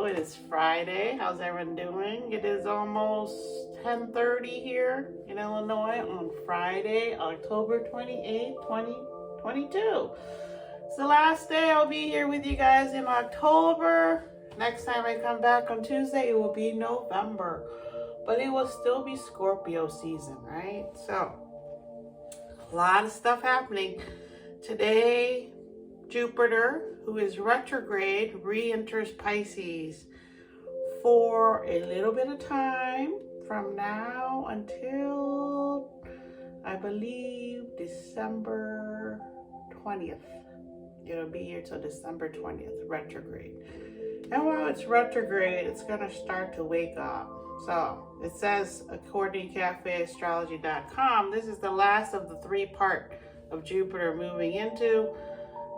It is Friday. How's everyone doing? It is almost 10:30 here in Illinois on Friday, October 28th, 2022. It's the last day I'll be here with you guys in October. Next time I come back on Tuesday, it will be November. But it will still be Scorpio season, right? So, a lot of stuff happening. Today, Jupiter, who is retrograde, re-enters Pisces for a little bit of time from now until, I believe, December 20th. It'll be here till December 20th, retrograde. And while it's retrograde, it's going to start to wake up. So it says, according to cafeastrology.com, this is the last of the three-part of Jupiter moving into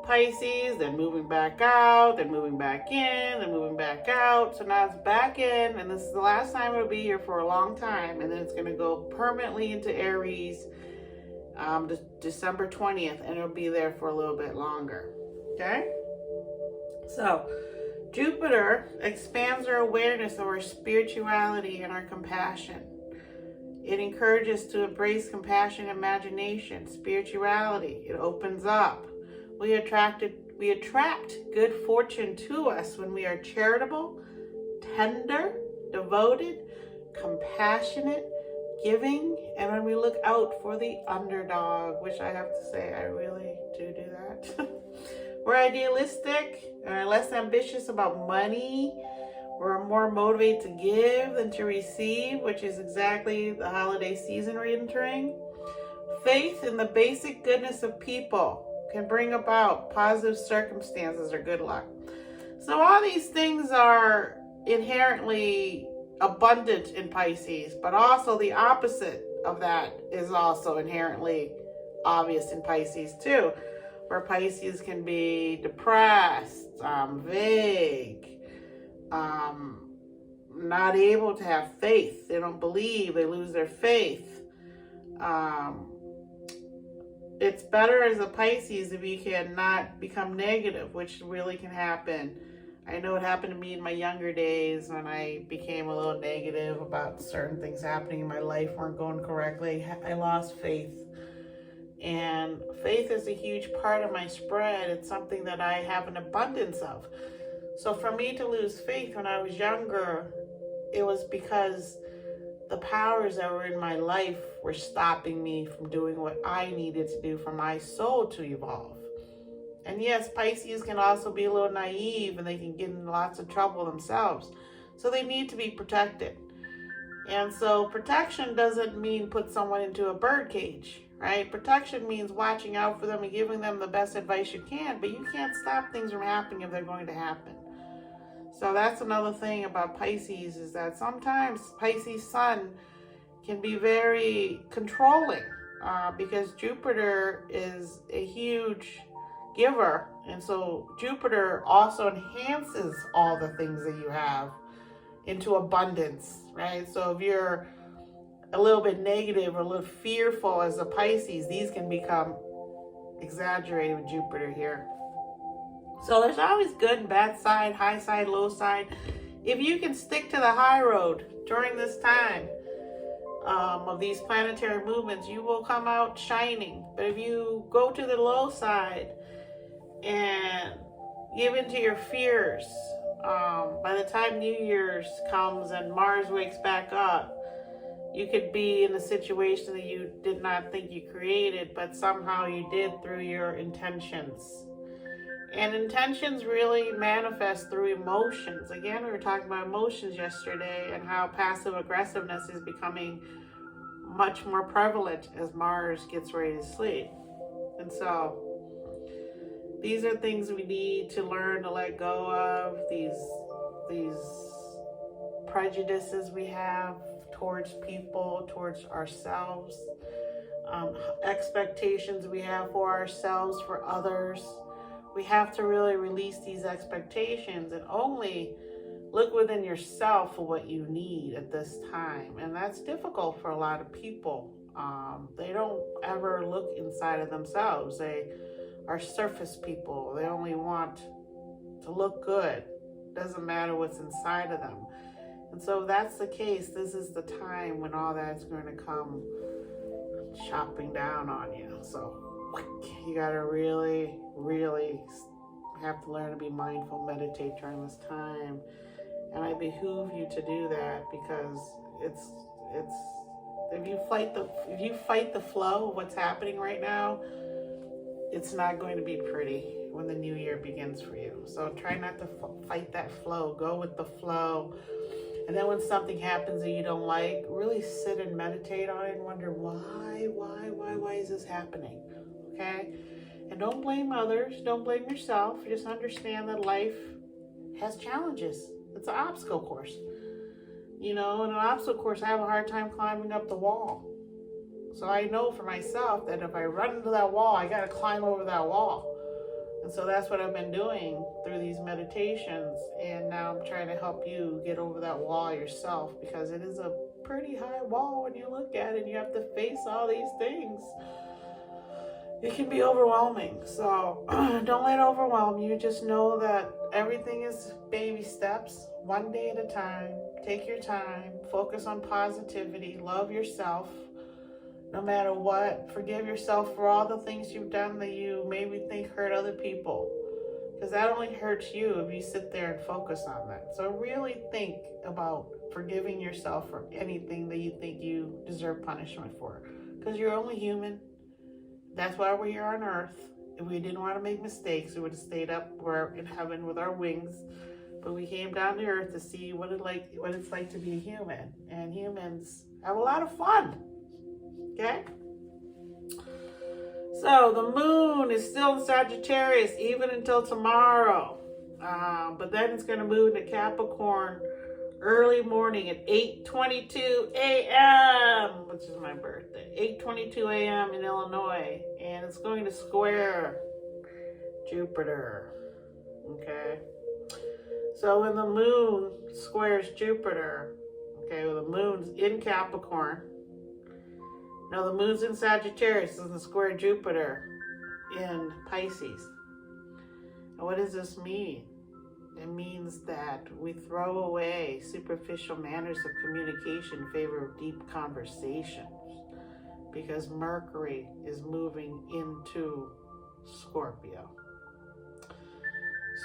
Pisces, then moving back out, then moving back in, then moving back out. So now it's back in, and this is the last time it'll be here for a long time. And then it's going to go permanently into Aries December 20th, and it'll be there for a little bit longer. Okay? So Jupiter expands our awareness of our spirituality and our compassion. It encourages to embrace compassion, imagination, spirituality. It opens up. We attract good fortune to us when we are charitable, tender, devoted, compassionate, giving, and when we look out for the underdog, which I have to say, I really do that. We're idealistic, less ambitious about money. We're more motivated to give than to receive, which is exactly the holiday season we're entering. Faith in the basic goodness of people can bring about positive circumstances or good luck. So all these things are inherently abundant in Pisces, but also the opposite of that is also inherently obvious in Pisces too, where Pisces can be depressed, vague, not able to have faith. They don't believe, they lose their faith. It's better as a Pisces if you cannot become negative, which really can happen. I know it happened to me in my younger days when I became a little negative about certain things happening in my life weren't going correctly. I lost faith. And faith is a huge part of my spread. It's something that I have an abundance of. So for me to lose faith when I was younger, it was because the powers that were in my life were stopping me from doing what I needed to do for my soul to evolve. And yes, Pisces can also be a little naive and they can get in lots of trouble themselves. So they need to be protected. And so protection doesn't mean put someone into a bird cage, right? Protection means watching out for them and giving them the best advice you can, but you can't stop things from happening if they're going to happen. So that's another thing about Pisces, is that sometimes Pisces sun can be very controlling because Jupiter is a huge giver. And so Jupiter also enhances all the things that you have into abundance, right? So if you're a little bit negative or a little fearful as a Pisces, these can become exaggerated with Jupiter here. So there's always good and bad side, high side, low side. If you can stick to the high road during this time of these planetary movements, you will come out shining. But if you go to the low side and give in to your fears, by the time New Year's comes and Mars wakes back up, you could be in a situation that you did not think you created, but somehow you did through your intentions. And intentions really manifest through emotions. Again, we were talking about emotions yesterday and how passive aggressiveness is becoming much more prevalent as Mars gets ready to sleep. And so these are things we need to learn to let go of, these prejudices we have towards people, towards ourselves, expectations we have for ourselves, for others. We have to really release these expectations and only look within yourself for what you need at this time. And that's difficult for a lot of people. They don't ever look inside of themselves. They are surface people. They only want to look good. doesn't matter what's inside of them. And so if that's the case, this is the time when all that's going to come chopping down on you. So you got to really, really have to learn to be mindful, meditate during this time. And I behoove you to do that, because it's if you fight the flow of what's happening right now, it's not going to be pretty when the new year begins for you. So try not to fight that flow. Go with the flow. And then when something happens that you don't like, really sit and meditate on it and wonder why is this happening? Okay? And don't blame others. Don't blame yourself. Just understand that life has challenges. It's an obstacle course. You know, in an obstacle course, I have a hard time climbing up the wall. So I know for myself that if I run into that wall, I got to climb over that wall. And so that's what I've been doing through these meditations. And now I'm trying to help you get over that wall yourself, because it is a pretty high wall when you look at it and you have to face all these things. It can be overwhelming. So don't let it overwhelm you. Just know that everything is baby steps, one day at a time. Take your time. Focus on positivity. Love yourself. No matter what, forgive yourself for all the things you've done that you maybe think hurt other people. Because that only hurts you if you sit there and focus on that. So really think about forgiving yourself for anything that you think you deserve punishment for. Because you're only human. That's why we're here on earth. If we didn't want to make mistakes, we would have stayed up in heaven with our wings. But we came down to earth to see what it's like to be a human. And humans have a lot of fun. Okay? So the moon is still in Sagittarius even until tomorrow. But then it's going to move into Capricorn early morning at 8:22 a.m., which is my birthday. 8:22 a.m. in Illinois. And it's going to square Jupiter. Okay? So when the moon squares Jupiter, okay, well, the moon's in Capricorn. Now the moon's in Sagittarius, and the square Jupiter in Pisces. And what does this mean? It means that we throw away superficial manners of communication in favor of deep conversations, because Mercury is moving into Scorpio.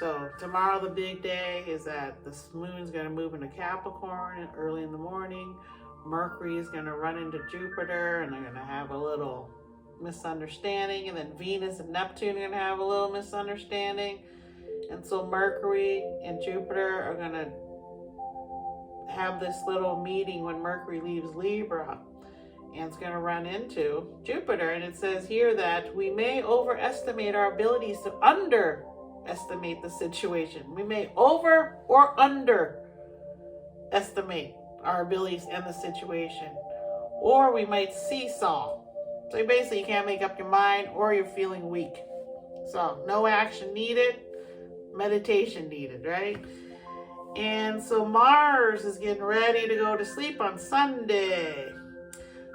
So tomorrow, the big day is that the moon's going to move into Capricorn early in the morning. Mercury is going to run into Jupiter, and they're going to have a little misunderstanding. And then Venus and Neptune are going to have a little misunderstanding. And so Mercury and Jupiter are going to have this little meeting when Mercury leaves Libra. And it's going to run into Jupiter. And it says here that we may overestimate our abilities to underestimate the situation. We may over or underestimate our abilities and the situation. Or we might seesaw. So basically you can't make up your mind, or you're feeling weak. So no action needed, meditation needed, right? And so Mars is getting ready to go to sleep on Sunday.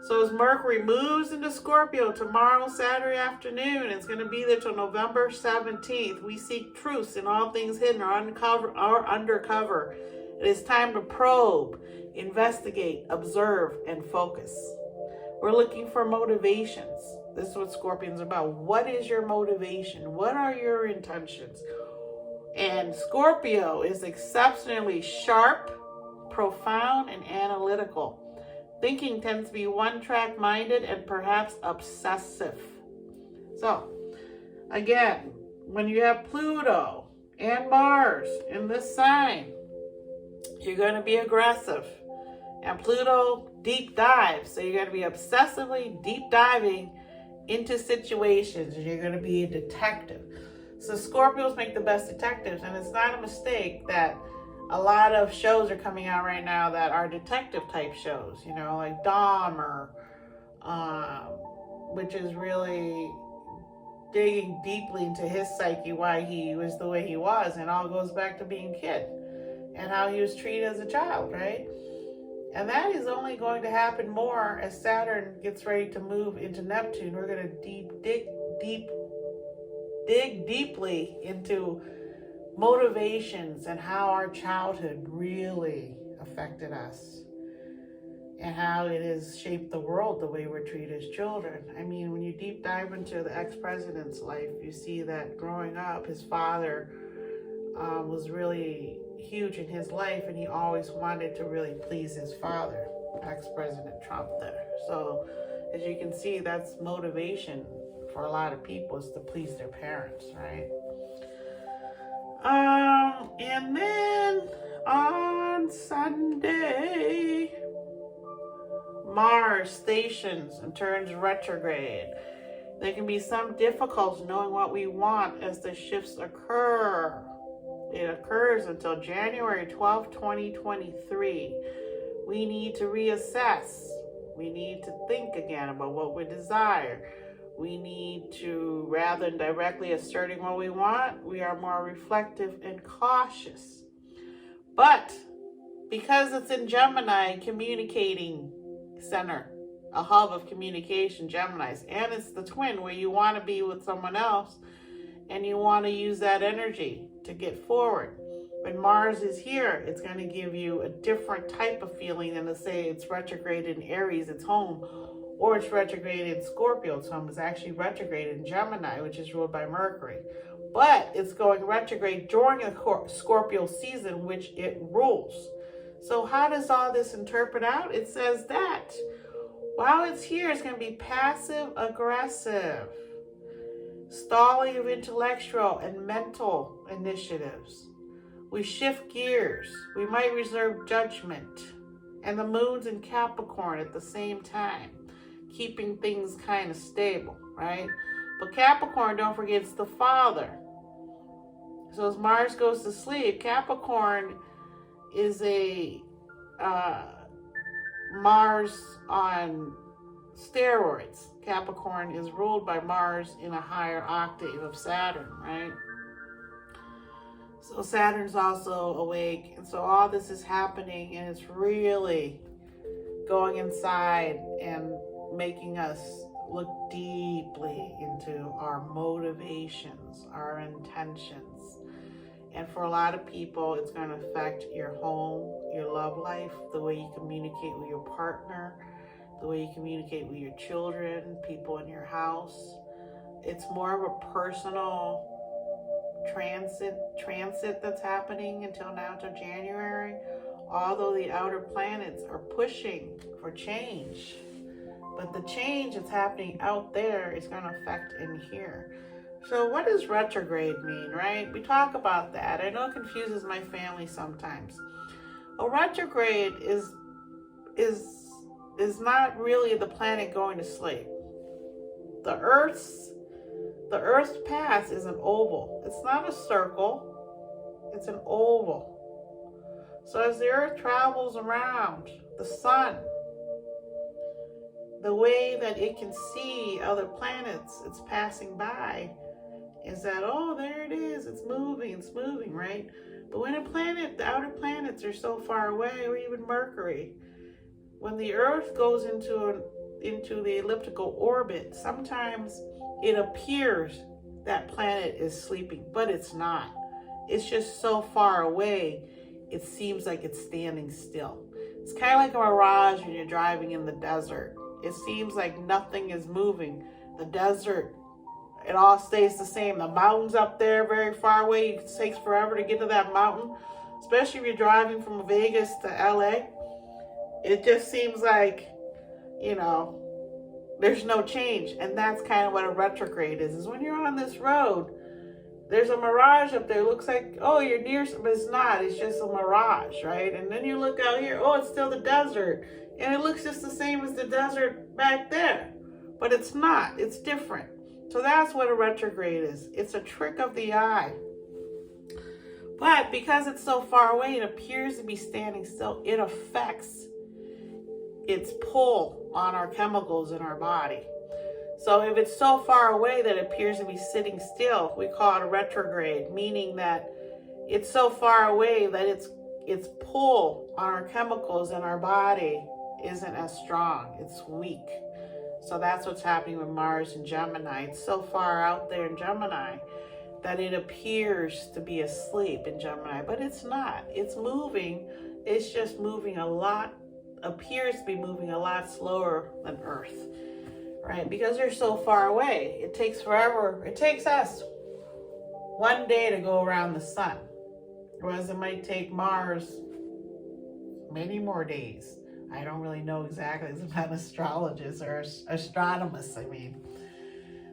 So as Mercury moves into Scorpio tomorrow, Saturday afternoon, it's going to be there till November 17th. We seek truths in all things hidden or undercover. It is time to probe, investigate, observe, and focus. We're looking for motivations. This is what Scorpion's about. What is your motivation? What are your intentions? And Scorpio is exceptionally sharp, profound, and analytical. Thinking tends to be one-track minded and perhaps obsessive. So, again, when you have Pluto and Mars in this sign, you're going to be aggressive. And Pluto deep dives, so you're going to be obsessively deep diving into situations, and you're going to be a detective. So Scorpios make the best detectives, and it's not a mistake that a lot of shows are coming out right now that are detective type shows, you know, like Dahmer, which is really digging deeply into his psyche, why he was the way he was, and all goes back to being a kid and how he was treated as a child, right? And that is only going to happen more as Saturn gets ready to move into Neptune. We're going to dig deeply into motivations and how our childhood really affected us and how it has shaped the world the way we're treated as children. I mean, when you deep dive into the ex-president's life, you see that growing up, his father was really huge in his life, and he always wanted to really please his father, ex-President Trump there. So as you can see, that's motivation for a lot of people, is to please their parents, right? And then on Sunday, Mars stations and turns retrograde. There can be some difficulty knowing what we want as the shifts occur. It occurs until January 12, 2023. We need to reassess. We need to think again about what we desire. We need to, rather than directly asserting what we want, we are more reflective and cautious. But because it's in Gemini, communicating center, a hub of communication, Geminis, and it's the twin where you want to be with someone else and you want to use that energy to get forward. When Mars is here, it's going to give you a different type of feeling than to say it's retrograde in Aries, it's home, or it's retrograde in Scorpio, it's home. It's actually retrograde in Gemini, which is ruled by Mercury. But it's going retrograde during a Scorpio season, which it rules. So how does all this interpret out? It says that while it's here, it's going to be passive aggressive, stalling of intellectual and mental initiatives. We shift gears. We might reserve judgment. And the moon's in Capricorn at the same time, keeping things kind of stable, right? But Capricorn, don't forget, it's the father. So as Mars goes to sleep, Capricorn is a Mars on steroids. Capricorn is ruled by Mars in a higher octave of Saturn, right? So Saturn's also awake, and so all this is happening, and it's really going inside and making us look deeply into our motivations, our intentions. And for a lot of people, it's going to affect your home, your love life, the way you communicate with your partner, the way you communicate with your children, people in your house. It's more of a personal transit that's happening until now, till January, although the outer planets are pushing for change. But the change that's happening out there is going to affect in here. So what does retrograde mean, right? We talk about that. I know it confuses my family sometimes. A retrograde is not really the planet going to sleep. The Earth's path is an oval. It's not a circle. It's an oval. So as the Earth travels around the sun, the way that it can see other planets it's passing by is that, oh, there it is, it's moving, right? But when the outer planets are so far away, or even Mercury, when the Earth goes into the elliptical orbit, sometimes it appears that planet is sleeping, but it's not. It's just so far away, it seems like it's standing still. It's kind of like a mirage when you're driving in the desert. It seems like nothing is moving. The desert, it all stays the same. The mountains up there, very far away, it takes forever to get to that mountain, especially if you're driving from Vegas to LA. It just seems like, there's no change. And that's kind of what a retrograde is when you're on this road, there's a mirage up there. It looks like, oh, you're near, but it's not. It's just a mirage, right? And then you look out here, oh, it's still the desert. And it looks just the same as the desert back there. But it's not. It's different. So that's what a retrograde is. It's a trick of the eye. But because it's so far away, it appears to be standing still. It affects its pull on our chemicals in our body. So if it's so far away that it appears to be sitting still, we call it a retrograde, meaning that it's so far away that its pull on our chemicals in our body isn't as strong. It's weak. So that's what's happening with Mars and Gemini. It's so far out there in Gemini that it appears to be asleep in Gemini, but it's not. It's moving. It's just moving appears to be moving a lot slower than Earth, right? Because they're so far away. It takes forever. It takes us one day to go around the sun, whereas it might take Mars many more days. I don't really know exactly. I'm not an astrologist or astronomist, I mean.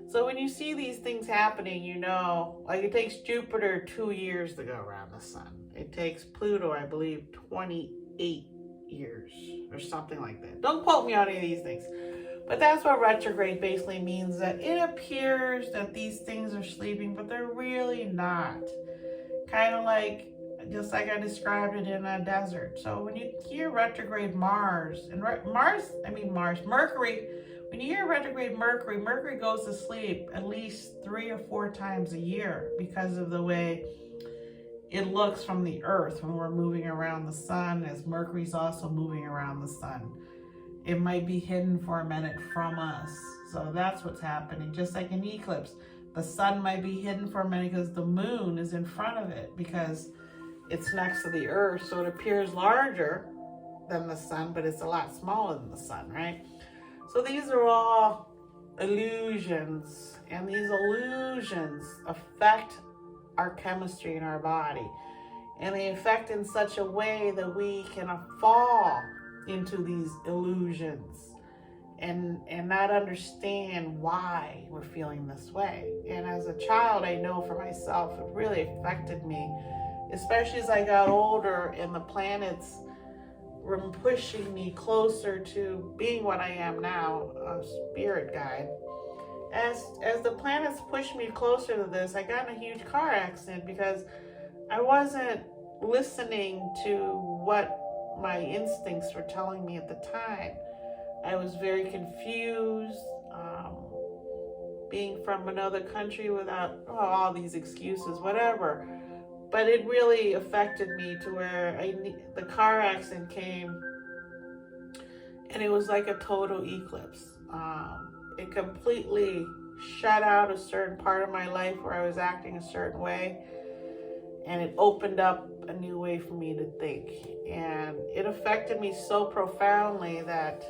So when you see these things happening, you know, like it takes Jupiter 2 years to go around the sun. It takes Pluto, I believe, 28 years or something like that. Don't quote me on any of these things. But that's what retrograde basically means, that it appears that these things are sleeping, but they're really not. Kind of like, just like I described it in a desert. So when you hear retrograde Mars, and Mercury, when you hear retrograde Mercury, Mercury goes to sleep at least 3 or 4 times a year because of the way it looks from the Earth when we're moving around the sun, as Mercury's also moving around the sun. It might be hidden for a minute from us. So that's what's happening. Just like an eclipse, the sun might be hidden for a minute because the moon is in front of it, because it's next to the Earth. So it appears larger than the sun, but it's a lot smaller than the sun, right? So these are all illusions, and these illusions affect our chemistry in our body, and they affect in such a way that we can fall into these illusions and not understand why we're feeling this way. And as a child, I know for myself, it really affected me, especially as I got older and the planets were pushing me closer to being what I am now, a spirit guide. As the planets pushed me closer to this, I got in a huge car accident because I wasn't listening to what my instincts were telling me at the time. I was very confused, being from another country without all these excuses, whatever. But it really affected me to where the car accident came, and it was like a total eclipse. It completely shut out a certain part of my life where I was acting a certain way, and it opened up a new way for me to think. And it affected me so profoundly that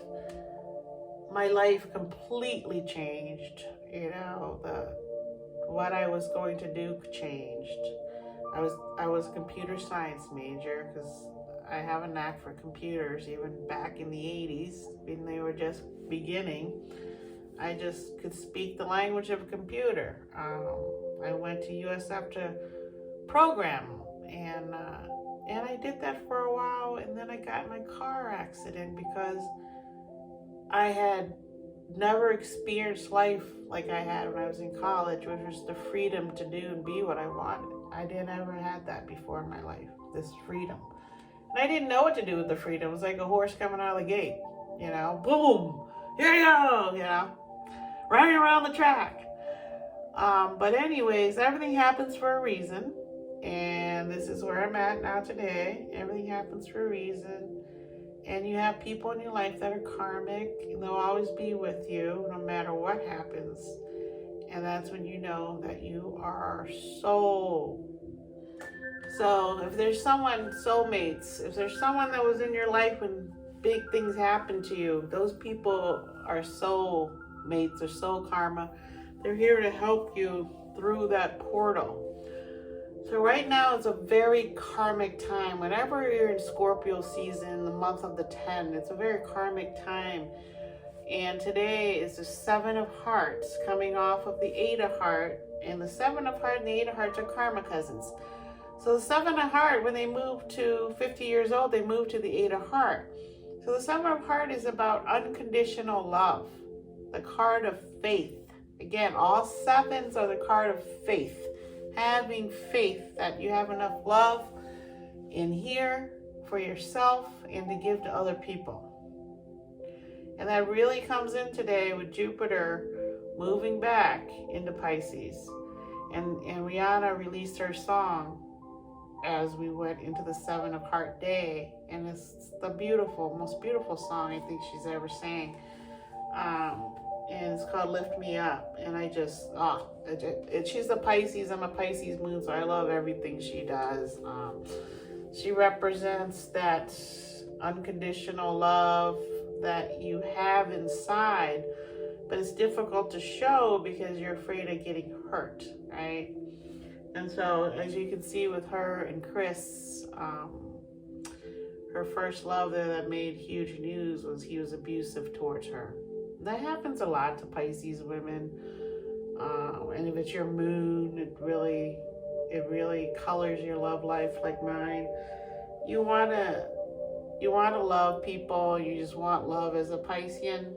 my life completely changed. You know, what I was going to do changed. I was a computer science major because I have a knack for computers. Even back in the 80s, when they were just beginning, I just could speak the language of a computer. I went to USF to program, and I did that for a while, and then I got in a car accident because I had never experienced life like I had when I was in college, which was the freedom to do and be what I wanted. I didn't ever had that before in my life, this freedom. And I didn't know what to do with the freedom. It was like a horse coming out of the gate, you know, boom, here you go, you know, running around the track. But anyways, everything happens for a reason. And this is where I'm at now today. Everything happens for a reason. And you have people in your life that are karmic. They'll always be with you no matter what happens. And that's when you know that you are soul. So if there's soulmates, if there's someone that was in your life when big things happened to you, those people are soulmates or soul karma. They're here to help you through that portal. So right now is a very karmic time. Whenever you're in Scorpio season, the month of the 10, it's a very karmic time. And today is the 7 of Hearts coming off of the 8 of Heart. And the 7 of Heart and the 8 of Hearts are karma cousins. So the 7 of Heart, when they move to 50 years old, they move to the 8 of Heart. So the 7 of Heart is about unconditional love, the card of faith. Again, all 7s are the card of faith. Having faith that you have enough love in here for yourself and to give to other people. And that really comes in today with Jupiter moving back into Pisces. And Rihanna released her song as we went into the 7 of Heart day. And it's the most beautiful song I think she's ever sang. and it's called Lift Me Up. And I just, she's a Pisces. I'm a Pisces moon, so I love everything she does. She represents that unconditional love that you have inside, but it's difficult to show because you're afraid of getting hurt, right? And so, as you can see with her and Chris, her first love there that made huge news was he was abusive towards her. That happens a lot to Pisces women, and if it's your moon, it really colors your love life like mine. You wanna love people. You just want love as a Piscean,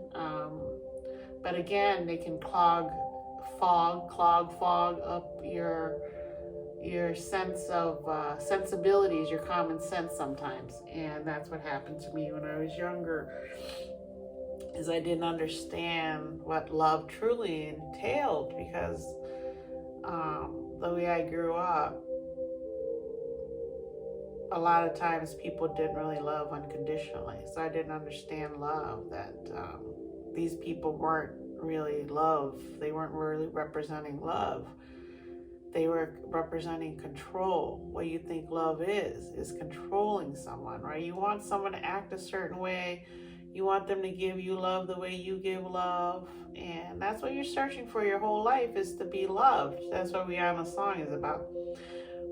but again, they can clog up your sense of sensibilities, your common sense sometimes. And that's what happened to me when I was younger, is I didn't understand what love truly entailed, because the way I grew up, a lot of times people didn't really love unconditionally. So I didn't understand love, that these people weren't really love. They weren't really representing love. They were representing control. What you think love is controlling someone, right? You want someone to act a certain way. You want them to give you love the way you give love. And that's what you're searching for your whole life, is to be loved. That's what Rihanna's song is about.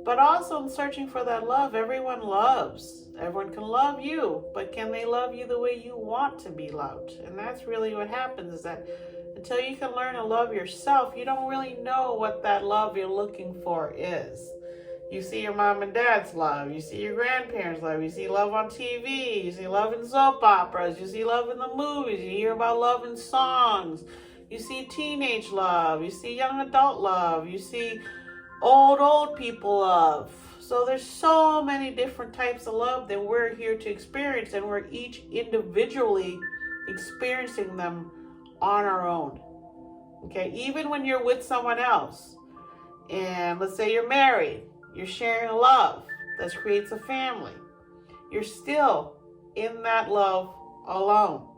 But also in searching for that love, everyone loves. Everyone can love you, but can they love you the way you want to be loved? And that's really what happens, is that until you can learn to love yourself, you don't really know what that love you're looking for is. You see your mom and dad's love. You see your grandparents' love. You see love on TV. You see love in soap operas. You see love in the movies. You hear about love in songs. You see teenage love. You see young adult love. You see old people love. So there's so many different types of love that we're here to experience, and we're each individually experiencing them on our own. Okay, even when you're with someone else, and let's say you're married, you're sharing a love that creates a family, you're still in that love alone.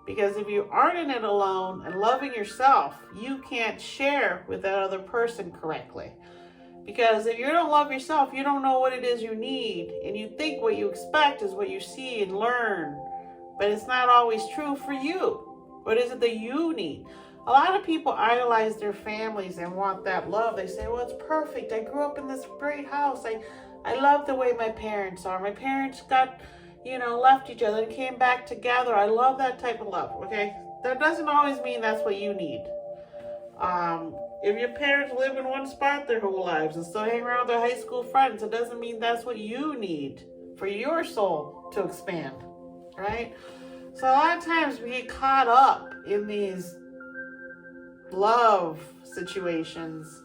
Because if you aren't in it alone and loving yourself, you can't share with that other person correctly. Because if you don't love yourself, you don't know what it is you need, and you think what you expect is what you see and learn, but it's not always true for you. What is it that you need? A lot of people idolize their families and want that love. They say, well, it's perfect. I grew up in this great house. I love the way my parents are. My parents got, left each other and came back together. I love that type of love, okay? That doesn't always mean that's what you need. If your parents live in one spot their whole lives and still hang around with their high school friends, it doesn't mean that's what you need for your soul to expand, right? So a lot of times we get caught up in these love situations,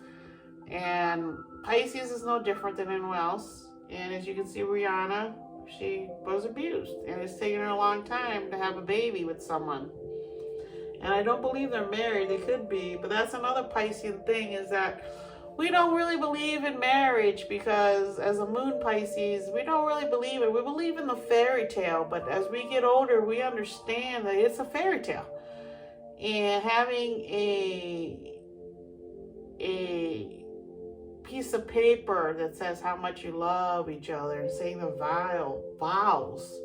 and Pisces is no different than anyone else. And as you can see, Rihanna, she was abused, and it's taken her a long time to have a baby with someone. And I don't believe they're married. They could be, but that's another Piscean thing, is that we don't really believe in marriage, because as a moon Pisces, we don't really believe it. We believe in the fairy tale, but as we get older, we understand that it's a fairy tale. And having a piece of paper that says how much you love each other and saying the vows,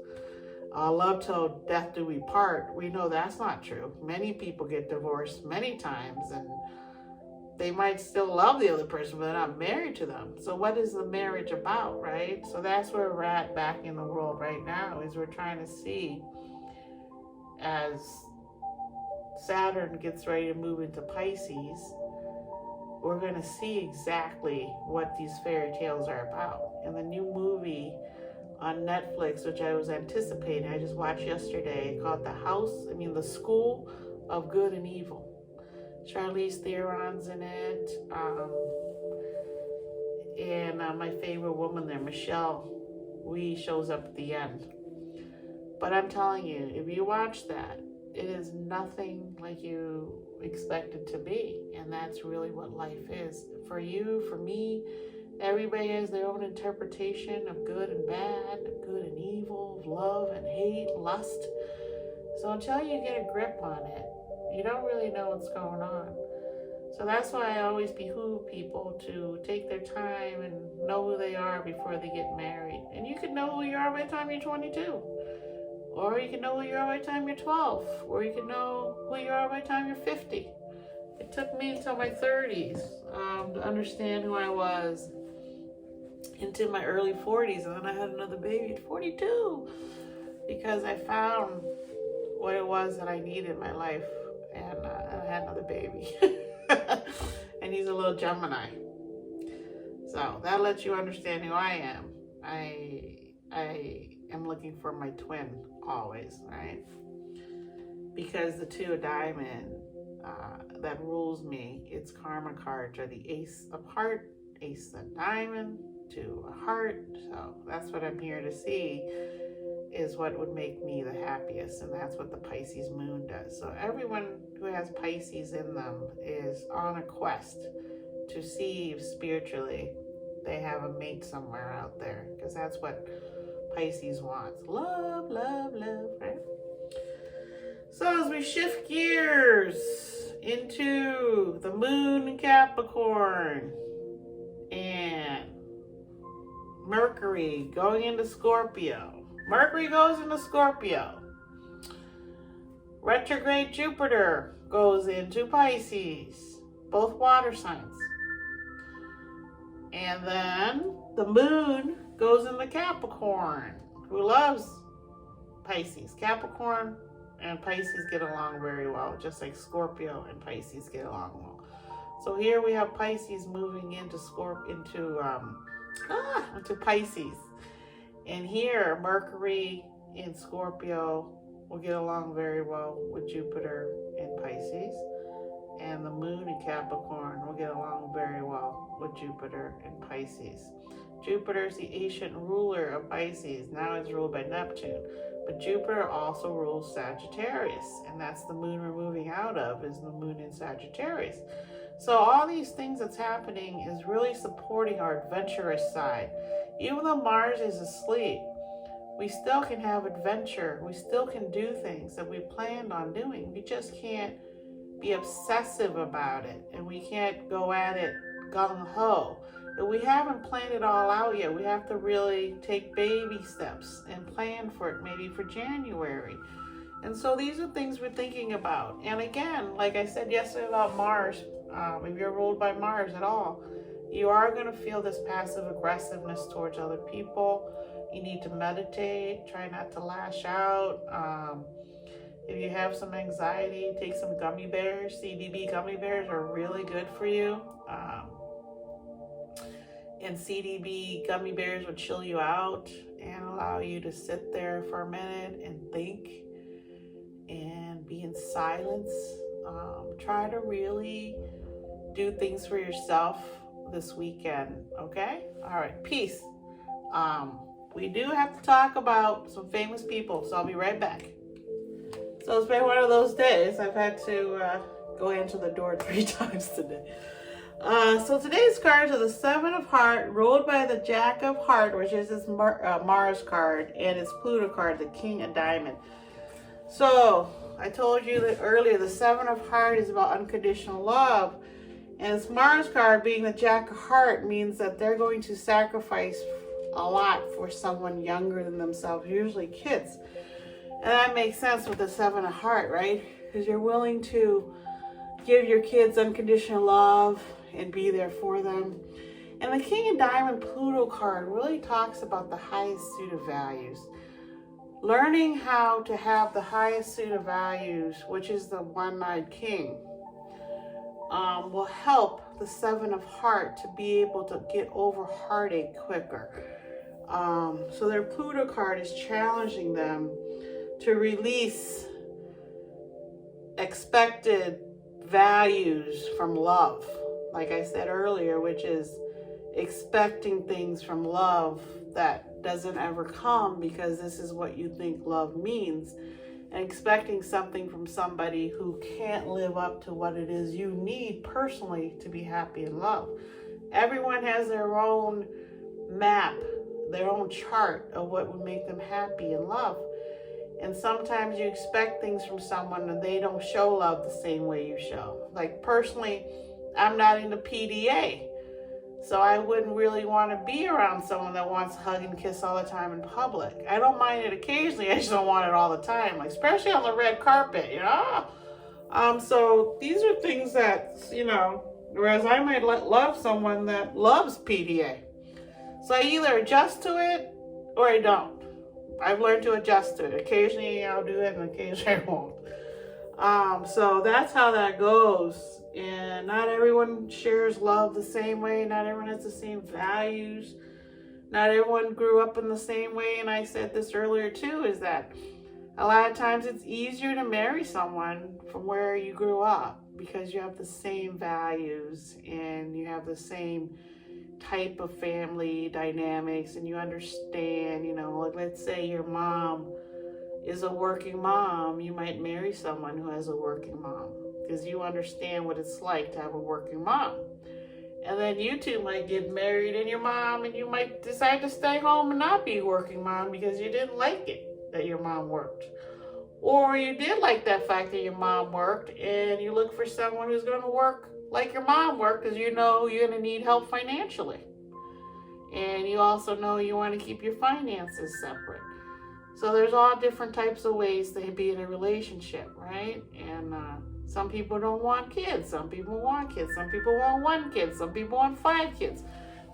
love till death do we part, we know that's not true. Many people get divorced many times, and they might still love the other person, but they're not married to them. So what is the marriage about, right? So that's where we're at back in the world right now, is we're trying to see, as Saturn gets ready to move into Pisces, we're going to see exactly what these fairy tales are about. And the new movie on Netflix, which I was anticipating, I just watched yesterday, called The School of Good and Evil. Charlize Theron's in it, and my favorite woman there, Michelle Wee, shows up at the end. But I'm telling you, if you watch that, it is nothing like you expect it to be. And that's really what life is. For you, for me, everybody has their own interpretation of good and bad, of good and evil, of love and hate, lust. So until you get a grip on it, You don't really know what's going on. So that's why I always behoove people to take their time and know who they are before they get married. And you can know who you are by the time you're 22. Or you can know who you are by the time you're 12. Or you can know who you are by the time you're 50. It took me until my 30s to understand who I was, into my early 40s. And then I had another baby at 42 because I found what it was that I needed in my life. And I had another baby. And he's a little Gemini. So that lets you understand who I am. I am looking for my twin always, right? Because the two of diamond that rules me, its karma cards are the ace of heart, ace of diamond, two of heart. So that's what I'm here to see, is what would make me the happiest, and that's what the Pisces moon does. So everyone who has Pisces in them is on a quest to see if spiritually they have a mate somewhere out there, because that's what Pisces wants. Love, love, love, right? So as we shift gears into the moon in Capricorn and Mercury going into Scorpio. Mercury goes into Scorpio. Retrograde Jupiter goes into Pisces, both water signs. And then the moon goes into Capricorn, who loves Pisces. Capricorn and Pisces get along very well, just like Scorpio and Pisces get along well. So here we have Pisces moving into into Pisces. And here, Mercury in Scorpio will get along very well with Jupiter in Pisces. And the moon in Capricorn will get along very well with Jupiter in Pisces. Jupiter is the ancient ruler of Pisces. Now it's ruled by Neptune. But Jupiter also rules Sagittarius. And that's the moon we're moving out of, is the moon in Sagittarius. So all these things that's happening is really supporting our adventurous side. Even though Mars is asleep, we still can have adventure. We still can do things that we planned on doing. We just can't be obsessive about it, and we can't go at it gung-ho. And we haven't planned it all out yet. We have to really take baby steps and plan for it, maybe for January. And so these are things we're thinking about. And again, like I said yesterday about Mars, if you're ruled by Mars at all, you are going to feel this passive aggressiveness towards other people. You need to meditate, try not to lash out. If you have some anxiety, take some gummy bears. CBD gummy bears are really good for you. And CBD gummy bears will chill you out and allow you to sit there for a minute and think and be in silence. Try to really do things for yourself this weekend, okay? All right, peace. We do have to talk about some famous people, so I'll be right back. So it's been one of those days. I've had to go into the door 3 times today. So today's cards are the Seven of Heart, ruled by the Jack of Heart, which is his Mars card, and his Pluto card, the King of Diamond. So I told you that earlier, the Seven of Heart is about unconditional love. And his Mars card, being the Jack of Heart, means that they're going to sacrifice a lot for someone younger than themselves, usually kids. And that makes sense with the Seven of Heart, right? Because you're willing to give your kids unconditional love and be there for them. And the King of Diamond Pluto card really talks about the highest suit of values. Learning how to have the highest suit of values, which is the one-eyed king, will help the Seven of Heart to be able to get over heartache quicker. So their Pluto card is challenging them to release expected values from love, like I said earlier, which is expecting things from love that doesn't ever come because this is what you think love means, and expecting something from somebody who can't live up to what it is you need personally to be happy in love. Everyone has their own map, their own chart of what would make them happy in love. And sometimes you expect things from someone and they don't show love the same way you show. Like personally, I'm not into PDA. So I wouldn't really want to be around someone that wants to hug and kiss all the time in public. I don't mind it occasionally, I just don't want it all the time, like especially on the red carpet, you know? So these are things that, you know, whereas I might love someone that loves PDA. So I either adjust to it or I don't. I've learned to adjust to it. Occasionally I'll do it and occasionally I won't. So that's how that goes. And not everyone shares love the same way. Not everyone has the same values. Not everyone grew up in the same way. And I said this earlier too, is that a lot of times it's easier to marry someone from where you grew up because you have the same values and you have the same type of family dynamics and you understand, you know, like let's say your mom is a working mom, you might marry someone who has a working mom because you understand what it's like to have a working mom. And then you two might get married and your mom, and you might decide to stay home and not be a working mom because you didn't like it that your mom worked. Or you did like that fact that your mom worked and you look for someone who's going to work like your mom worked because you know you're going to need help financially. And you also know you want to keep your finances separate. So there's all different types of ways to be in a relationship, right? And some people don't want kids. Some people want kids. Some people want 1 kid. Some people want 5 kids.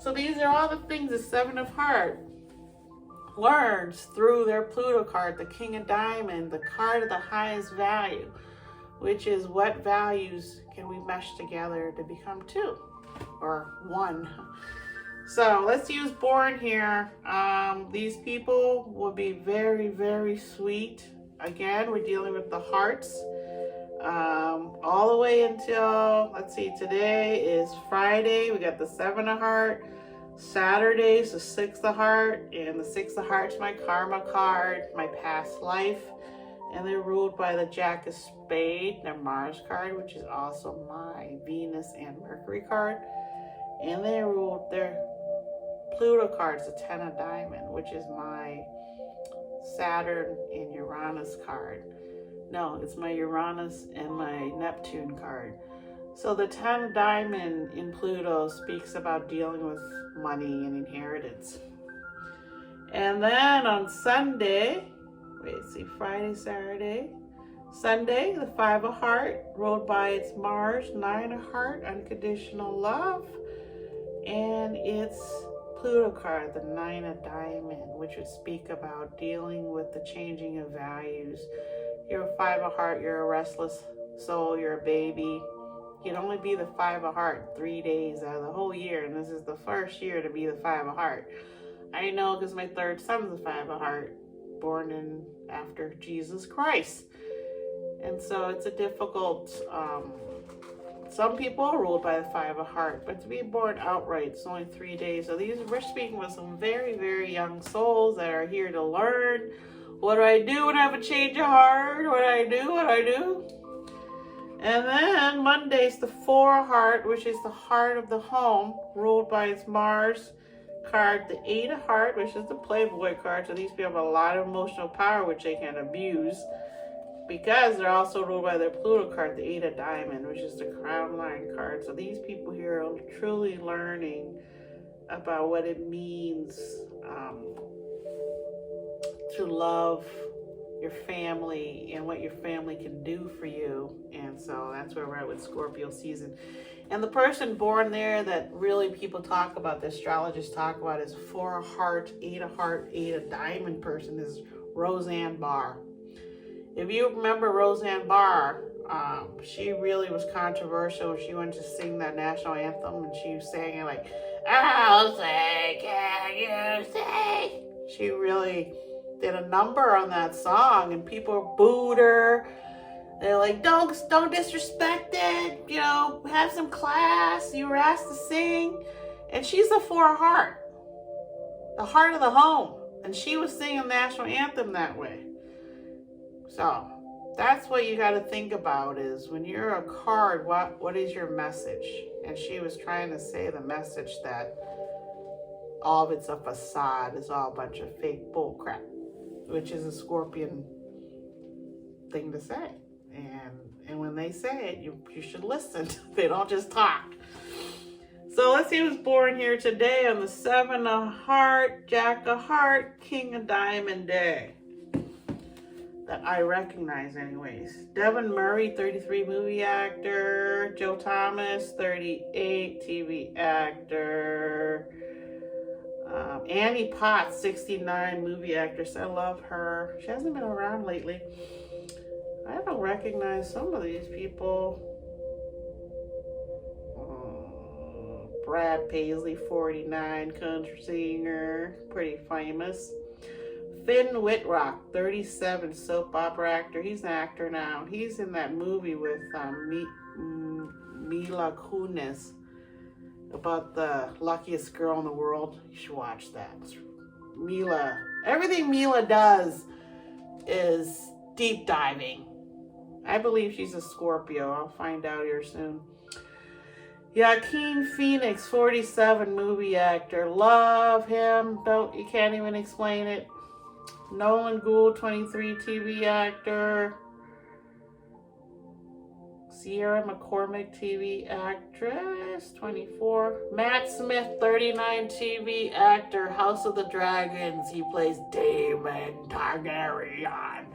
So these are all the things the Seven of Hearts learns through their Pluto card, the King of Diamond, the card of the highest value, which is what values can we mesh together to become 2 or 1. So let's use born here. These people will be very, very sweet. Again, we're dealing with the hearts. All the way until, let's see, today is Friday. We got the 7 of Hearts. Saturday is the 6 of Hearts. And the 6 of Hearts, my karma card, my past life. And they're ruled by the Jack of Spades, their Mars card, which is also my Venus and Mercury card. And they ruled their Pluto cards, the 10 of Diamond, which is my Saturn and Uranus card. No, it's my Uranus and my Neptune card. So the 10 of Diamond in Pluto speaks about dealing with money and inheritance. And then on Sunday, Friday, Saturday, Sunday, the 5 of Hearts, ruled by its Mars, 9 of Hearts, unconditional love. And it's Pluto card, the 9 of Diamond, which would speak about dealing with the changing of values. You're a 5 of Hearts, you're a restless soul, you're a baby. You'd only be the 5 of Hearts 3 days out of the whole year, and this is the first year to be the 5 of Hearts. I know because my third son's the 5 of Hearts, born in after Jesus Christ. And so it's a difficult, some people are ruled by the 5 of Hearts, but to be born outright, it's only 3 days. So we're speaking with some very, very young souls that are here to learn. What do I do when I have a change of heart? What do I do? And then Monday's the 4 of Hearts, which is the heart of the home, ruled by its Mars card, the 8 of Hearts, which is the Playboy card. So these people have a lot of emotional power, which they can abuse, because they're also ruled by their Pluto card, the 8 of Diamond, which is the crown line card. So these people here are truly learning about what it means to love your family and what your family can do for you. And so that's where we're at with Scorpio season. And the person born there that really people talk about, the astrologists talk about, is 4 of Hearts, 8 of Hearts, 8 of Diamond person is Roseanne Barr. If you remember Roseanne Barr, she really was controversial. She went to sing that national anthem and she was saying it like, "I'll say, can you say?" She really did a number on that song and people booed her. They're like, don't disrespect it, you know, have some class, you were asked to sing. And she's the 4 of Hearts, the heart of the home, and she was singing the national anthem that way. So that's what you got to think about, is when you're a card, what is your message? And she was trying to say the message that all of it's a facade, is all a bunch of fake bull crap, which is a Scorpion thing to say. And when they say it, you should listen. They don't just talk. So let's see who's born here today on the 7 of Heart, Jack of Heart, King of Diamond day. That I recognize anyways. Devin Murray, 33, movie actor. Joe Thomas, 38, TV actor. Annie Potts, 69, movie actress. I love her. She hasn't been around lately. I don't recognize some of these people. Brad Paisley, 49, country singer, pretty famous. Finn Wittrock, 37, soap opera actor. He's an actor now. He's in that movie with Mila Kunis about the luckiest girl in the world. You should watch that. Mila, everything Mila does is deep diving. I believe she's a Scorpio. I'll find out here soon. Joaquin Phoenix, 47, movie actor. Love him. You can't even explain it. Nolan Gould, 23, TV actor. Sierra McCormick, TV actress, 24. Matt Smith, 39, TV actor. House of the Dragons. He plays Daemon Targaryen.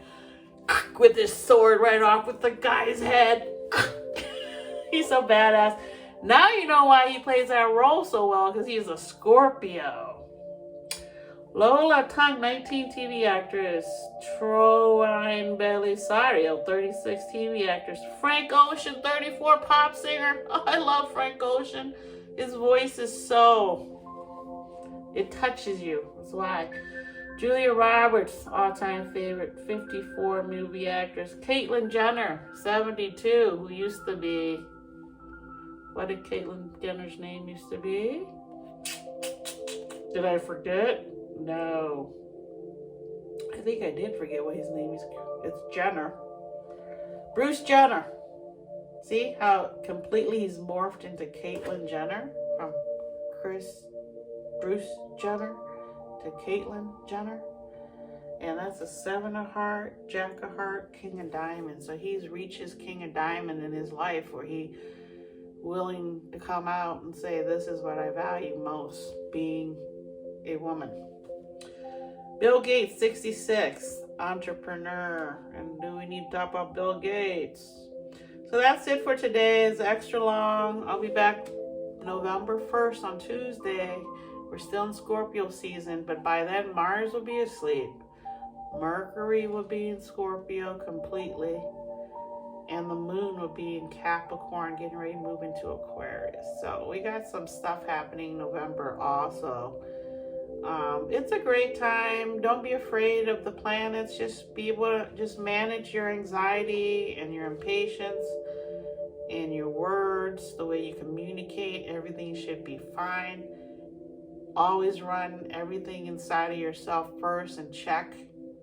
With his sword right off with the guy's head. He's so badass. Now you know why he plays that role so well, because he's a Scorpio. Lola Tongue, 19, TV actress. Troine Belisario, 36, TV actress. Frank Ocean, 34, pop singer. Oh, I love Frank Ocean. His voice is it touches you. That's why. Julia Roberts, all-time favorite, 54, movie actress. Caitlyn Jenner, 72, who used to be... What did Caitlyn Jenner's name used to be? Did I forget? No. I think I did forget what his name is. It's Jenner. Bruce Jenner. See how completely he's morphed into Caitlyn Jenner? From Bruce Jenner to Caitlyn Jenner. And that's a 7 of Heart, Jack of Heart, King of Diamond. So he's reached his King of Diamond in his life where he willing to come out and say, this is what I value most, being a woman. Bill Gates, 66, entrepreneur. And do we need to talk about Bill Gates? So that's it for today. It's extra long. I'll be back November 1st on Tuesday. We're still in Scorpio season, but by then Mars will be asleep. Mercury will be in Scorpio completely. And the moon will be in Capricorn, getting ready to move into Aquarius. So we got some stuff happening in November also. It's a great time. Don't be afraid of the planets. Just be able to just manage your anxiety and your impatience and your words, the way you communicate. Everything should be fine. Always run everything inside of yourself first and check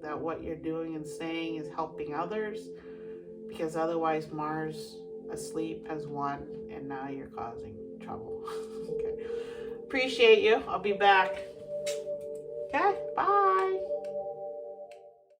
that what you're doing and saying is helping others. Because otherwise Mars asleep has won and now you're causing trouble. Okay. Appreciate you. I'll be back. Okay, bye.